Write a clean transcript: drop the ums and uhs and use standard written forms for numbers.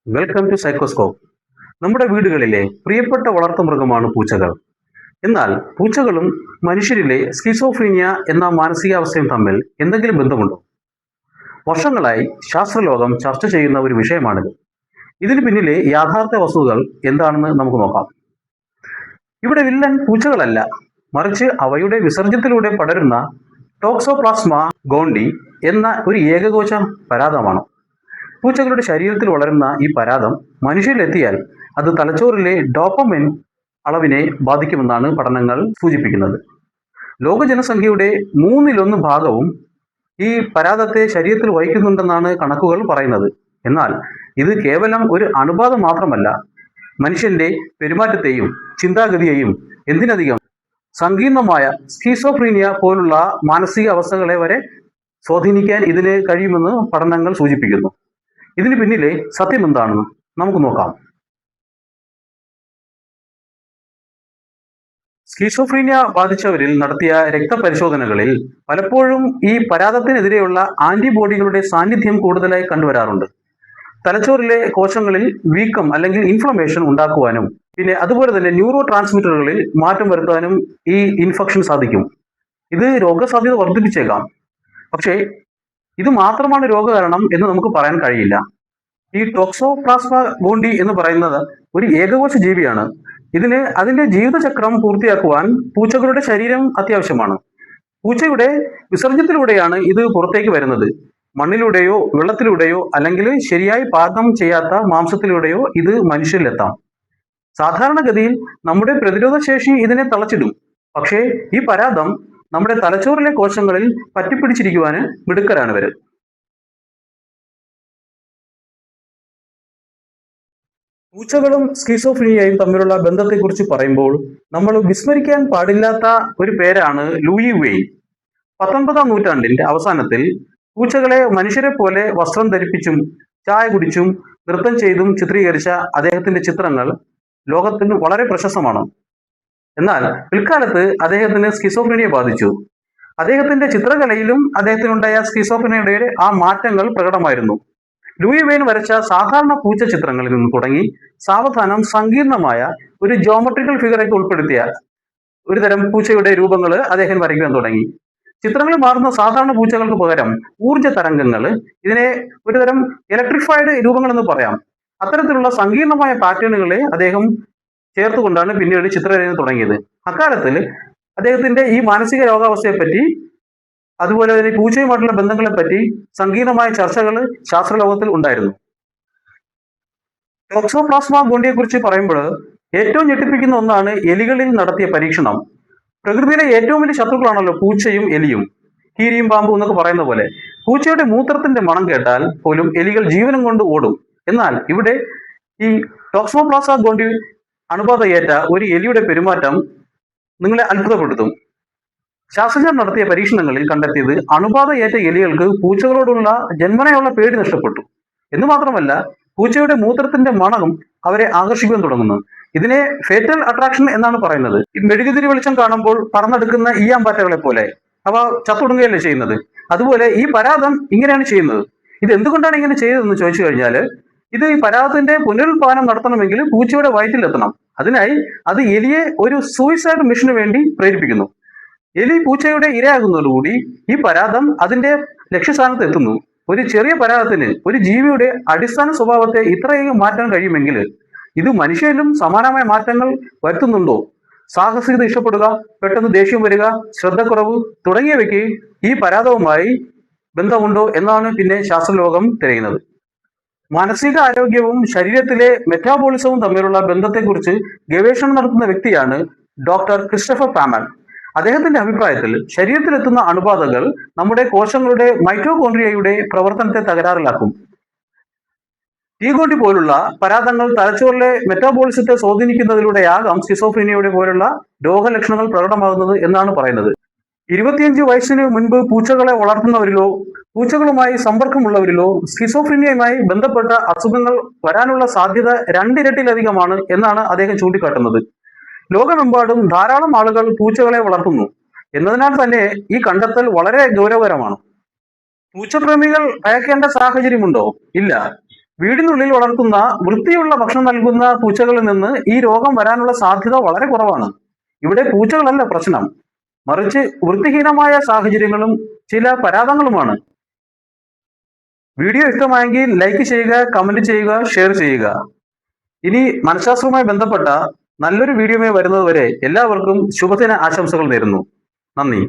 Welcome to സൈക്കോസ്കോപ്പ്. നമ്മുടെ വീടുകളിലെ പ്രിയപ്പെട്ട വളർത്തുമൃഗമാണ് പൂച്ചകൾ. എന്നാൽ പൂച്ചകളും മനുഷ്യരിലെ സ്കിസോഫ്രീനിയ എന്ന മാനസികാവസ്ഥയും തമ്മിൽ എന്തെങ്കിലും ബന്ധമുണ്ടോ? വർഷങ്ങളായി ശാസ്ത്രലോകം ചർച്ച ചെയ്യുന്ന ഒരു വിഷയമാണിത്. ഇതിന് പിന്നിലെ യാഥാർത്ഥ്യ വസ്തുതകൾ എന്താണെന്ന് നമുക്ക് നോക്കാം. ഇവിടെ വില്ലൻ പൂച്ചകളല്ല, മറിച്ച് അവയുടെ വിസർജ്യത്തിലൂടെ പടരുന്ന ടോക്സോപ്ലാസ്മ ഗോണ്ടി എന്ന ഒരു ഏകകോശ പരാതമാണ്. പൂച്ചകളുടെ ശരീരത്തിൽ വളരുന്ന ഈ പരാതം മനുഷ്യരിലെത്തിയാൽ അത് തലച്ചോറിലെ ഡോപ്പമിൻ അളവിനെ ബാധിക്കുമെന്നാണ് പഠനങ്ങൾ സൂചിപ്പിക്കുന്നത്. ലോക ജനസംഖ്യയുടെ 1/3 ഈ പരാതത്തെ ശരീരത്തിൽ വഹിക്കുന്നുണ്ടെന്നാണ് കണക്കുകൾ പറയുന്നത്. എന്നാൽ ഇത് കേവലം ഒരു അണുബാധ മാത്രമല്ല, മനുഷ്യന്റെ പെരുമാറ്റത്തെയും ചിന്താഗതിയെയും എന്തിനധികം സങ്കീർണമായ സ്കീസോഫ്രീനിയ പോലുള്ള മാനസിക അവസ്ഥകളെ വരെ സ്വാധീനിക്കാൻ ഇതിന് കഴിയുമെന്ന് പഠനങ്ങൾ സൂചിപ്പിക്കുന്നു. ഇതിന് പിന്നിലെ സത്യം എന്താണെന്ന് നമുക്ക് നോക്കാം. സ്കീസോഫ്രീനിയ ബാധിച്ചവരിൽ നടത്തിയ രക്തപരിശോധനകളിൽ പലപ്പോഴും ഈ പരാതത്തിനെതിരെയുള്ള ആന്റിബോഡികളുടെ സാന്നിധ്യം കൂടുതലായി കണ്ടുവരാറുണ്ട്. തലച്ചോറിലെ കോശങ്ങളിൽ വീക്കം അല്ലെങ്കിൽ ഇൻഫ്ലമേഷൻ ഉണ്ടാക്കുവാനും പിന്നെ അതുപോലെ തന്നെ ന്യൂറോ ട്രാൻസ്മിറ്ററുകളിൽ മാറ്റം വരുത്താനും ഈ ഇൻഫെക്ഷൻ സാധിക്കും. ഇത് രോഗസാധ്യത വർദ്ധിപ്പിച്ചേക്കാം. പക്ഷേ ഇത് മാത്രമാണ് രോഗകാരണം എന്ന് നമുക്ക് പറയാൻ കഴിയില്ല. ഈ ടോക്സോപ്ലാസ്മ ഗോണ്ടി എന്ന് പറയുന്നത് ഒരു ഏകകോശ ജീവിയാണ്. ഇതിന് അതിന്റെ ജീവിതചക്രം പൂർത്തിയാക്കുവാൻ പൂച്ചകളുടെ ശരീരം അത്യാവശ്യമാണ്. പൂച്ചയുടെ വിസർജ്യത്തിലൂടെയാണ് ഇത് പുറത്തേക്ക് വരുന്നത്. മണ്ണിലൂടെയോ വെള്ളത്തിലൂടെയോ അല്ലെങ്കിൽ ശരിയായി പാകം ചെയ്യാത്ത മാംസത്തിലൂടെയോ ഇത് മനുഷ്യരിലെത്താം. സാധാരണഗതിയിൽ നമ്മുടെ പ്രതിരോധ ശേഷി ഇതിനെ തളച്ചിടും. പക്ഷേ ഈ പരാതം നമ്മുടെ തലച്ചോറിലെ കോശങ്ങളിൽ പറ്റിപ്പിടിച്ചിരിക്കുവാന് മിടുക്കരാണ് ഇവര്. പൂച്ചകളും സ്കീസോഫ്രീനിയയും തമ്മിലുള്ള ബന്ധത്തെക്കുറിച്ച് പറയുമ്പോൾ നമ്മൾ വിസ്മരിക്കാൻ പാടില്ലാത്ത ഒരു പേരാണ് ലൂയി വെയ്ൻ. 19-ാം നൂറ്റാണ്ടിന്റെ അവസാനത്തിൽ പൂച്ചകളെ മനുഷ്യരെ പോലെ വസ്ത്രം ധരിപ്പിച്ചും ചായ കുടിച്ചും നൃത്തം ചെയ്തും ചിത്രീകരിച്ച അദ്ദേഹത്തിന്റെ ചിത്രങ്ങൾ ലോകത്തിന് വളരെ പ്രശസ്തമാണ്. എന്നാൽ പിൽക്കാലത്ത് അദ്ദേഹത്തിന് സ്കിസോഫ്രീനിയ ബാധിച്ചു. അദ്ദേഹത്തിന്റെ ചിത്രകലയിലും അദ്ദേഹത്തിനുണ്ടായ സ്കിസോഫ്രീനിയയുടെ ആ മാറ്റങ്ങൾ പ്രകടമായിരുന്നു. ലൂയി വെയ്ൻ വരച്ച സാധാരണ പൂച്ച ചിത്രങ്ങളിൽ നിന്ന് തുടങ്ങി സാവധാനം സങ്കീർണമായ ഒരു ജോമെട്രിക്കൽ ഫിഗറൊക്കെ ഉൾപ്പെടുത്തിയ ഒരുതരം പൂച്ചയുടെ രൂപങ്ങൾ അദ്ദേഹം വരയ്ക്കാൻ തുടങ്ങി. ചിത്രങ്ങൾ മാറുന്ന സാധാരണ പൂച്ചകൾക്ക് പകരം ഊർജ തരംഗങ്ങൾ, ഇതിനെ ഒരുതരം ഇലക്ട്രിഫൈഡ് രൂപങ്ങൾ എന്ന് പറയാം, അത്തരത്തിലുള്ള സങ്കീർണമായ പാറ്റേണുകളെ അദ്ദേഹം ചേർത്തുകൊണ്ടാണ് പിന്നീട് ചിത്രരചന തുടങ്ങിയത്. അക്കാലത്തിൽ അദ്ദേഹത്തിന്റെ ഈ മാനസിക രോഗാവസ്ഥയെപ്പറ്റി അതുപോലെ തന്നെ പൂച്ചയുമായിട്ടുള്ള ബന്ധങ്ങളെപ്പറ്റി സങ്കീർണമായ ചർച്ചകൾ ശാസ്ത്രലോകത്തിൽ ഉണ്ടായിരുന്നു. ടോക്സോപ്ലാസ്മ ഗോണ്ടിയെ കുറിച്ച് പറയുമ്പോൾ ഏറ്റവും ഞെട്ടിപ്പിക്കുന്ന ഒന്നാണ് എലികളിൽ നടത്തിയ പരീക്ഷണം. പ്രകൃതിയിലെ ഏറ്റവും വലിയ ശത്രുക്കളാണല്ലോ പൂച്ചയും എലിയും, കീരിയും പാമ്പും എന്നൊക്കെ പറയുന്ന പോലെ. പൂച്ചയുടെ മൂത്രത്തിന്റെ മണം കേട്ടാൽ പോലും എലികൾ ജീവനം കൊണ്ട് ഓടും. എന്നാൽ ഇവിടെ ഈ ടോക്സോപ്ലാസ്മ ഗോണ്ടി അണുബാധയേറ്റ ഒരു എലിയുടെ പെരുമാറ്റം നിങ്ങളെ അത്ഭുതപ്പെടുത്തും. ശാസ്ത്രജ്ഞർ നടത്തിയ പരീക്ഷണങ്ങളിൽ കണ്ടെത്തിയത് അണുബാധയേറ്റ എലികൾക്ക് പൂച്ചകളോടുള്ള ജന്മനയുള്ള പേടി നഷ്ടപ്പെട്ടു എന്ന് മാത്രമല്ല, പൂച്ചയുടെ മൂത്രത്തിന്റെ മണം അവരെ ആകർഷിക്കാൻ തുടങ്ങുന്നു. ഇതിനെ ഫേറ്റൽ അട്രാക്ഷൻ എന്നാണ് പറയുന്നത്. ഈ മെഴുകുതിരി വെളിച്ചം കാണുമ്പോൾ പറന്നെടുക്കുന്ന ഈയാമ്പാറ്റകളെ പോലെ അവ ചത്തൊടുങ്ങുകയല്ലേ ചെയ്യുന്നത്. അതുപോലെ ഈ പരാതം ഇങ്ങനെയാണ് ചെയ്യുന്നത്. ഇത് എന്തുകൊണ്ടാണ് ഇങ്ങനെ ചെയ്തതെന്ന് ചോദിച്ചു കഴിഞ്ഞാൽ, ഇത് ഈ പരാതത്തിന്റെ പുനരുൽപാദനം നടത്തണമെങ്കിൽ പൂച്ചയുടെ വയറ്റിലെത്തണം. അതിനായി അത് എലിയെ ഒരു സൂയിസൈഡ് മിഷന് വേണ്ടി പ്രേരിപ്പിക്കുന്നു. എലി പൂച്ചയുടെ ഇരയാകുന്നതോടുകൂടി ഈ പരാതം അതിന്റെ ലക്ഷ്യസ്ഥാനത്ത് എത്തുന്നു. ഒരു ചെറിയ പരാതത്തിന് ഒരു ജീവിയുടെ അടിസ്ഥാന സ്വഭാവത്തെ ഇത്രയധികം മാറ്റാൻ കഴിയുമെങ്കിൽ ഇത് മനുഷ്യരിലും സമാനമായ മാറ്റങ്ങൾ വരുത്തുന്നുണ്ടോ? സാഹസികത ഇഷ്ടപ്പെടുക, പെട്ടെന്ന് ദേഷ്യം വരിക, ശ്രദ്ധക്കുറവ് തുടങ്ങിയവയ്ക്ക് ഈ പരാതവുമായി ബന്ധമുണ്ടോ എന്നാണ് പിന്നെ ശാസ്ത്രലോകം തിരയുന്നത്. മാനസിക ആരോഗ്യവും ശരീരത്തിലെ മെറ്റാബോളിസവും തമ്മിലുള്ള ബന്ധത്തെക്കുറിച്ച് ഗവേഷണം നടത്തുന്ന വ്യക്തിയാണ് ഡോക്ടർ ക്രിസ്റ്റഫർ പാമൽ. അദ്ദേഹത്തിന്റെ അഭിപ്രായത്തിൽ ശരീരത്തിലെത്തുന്ന അണുബാധകൾ നമ്മുടെ കോശങ്ങളുടെ മൈറ്റോകോൺട്രിയയുടെ പ്രവർത്തനത്തെ തകരാറിലാക്കും. ടീഗോണ്ടി പോലുള്ള പരാതങ്ങൾ തലച്ചോറിലെ മെറ്റാബോളിസത്തെ സ്വാധീനിക്കുന്നതിലൂടെയാകാം സ്കിസോഫ്രീനിയയുടെ പോലുള്ള രോഗലക്ഷണങ്ങൾ പ്രകടമാകുന്നത് എന്നാണ് പറയുന്നത്. 25 വയസ്സിന് മുൻപ് പൂച്ചകളെ വളർത്തുന്നവരിലോ പൂച്ചകളുമായി സമ്പർക്കമുള്ളവരിലോ സ്കിസോഫ്രീനിയയുമായി ബന്ധപ്പെട്ട അസുഖങ്ങൾ വരാനുള്ള സാധ്യത 2 ഇരട്ടിയിലധികമാണ് എന്നാണ് അദ്ദേഹം ചൂണ്ടിക്കാട്ടുന്നത്. ലോകമെമ്പാടും ധാരാളം ആളുകൾ പൂച്ചകളെ വളർത്തുന്നു എന്നതിനാൽ തന്നെ ഈ കണ്ടെത്തൽ വളരെ ഗൗരവകരമാണ്. പൂച്ചപ്രേമികൾ ഭയക്കേണ്ട സാഹചര്യമുണ്ടോ? ഇല്ല. വീടിനുള്ളിൽ വളർത്തുന്ന വൃത്തിയുള്ള ഭക്ഷണം നൽകുന്ന പൂച്ചകളിൽ നിന്ന് ഈ രോഗം വരാനുള്ള സാധ്യത വളരെ കുറവാണ്. ഇവിടെ പൂച്ചകളല്ല പ്രശ്നം, മറിച്ച് വൃത്തിഹീനമായ സാഹചര്യങ്ങളും ചില പരാതങ്ങളുമാണ്. വീഡിയോ ഇഷ്ടമായെങ്കിൽ ലൈക്ക് ചെയ്യുക, കമന്റ് ചെയ്യുക, ഷെയർ ചെയ്യുക. ഇനി മനഃശാസ്ത്രവുമായി ബന്ധപ്പെട്ട നല്ലൊരു വീഡിയോയുമായി വരുന്നതുവരെ എല്ലാവർക്കും ശുഭദിന ആശംസകൾ നേരുന്നു. നന്ദി.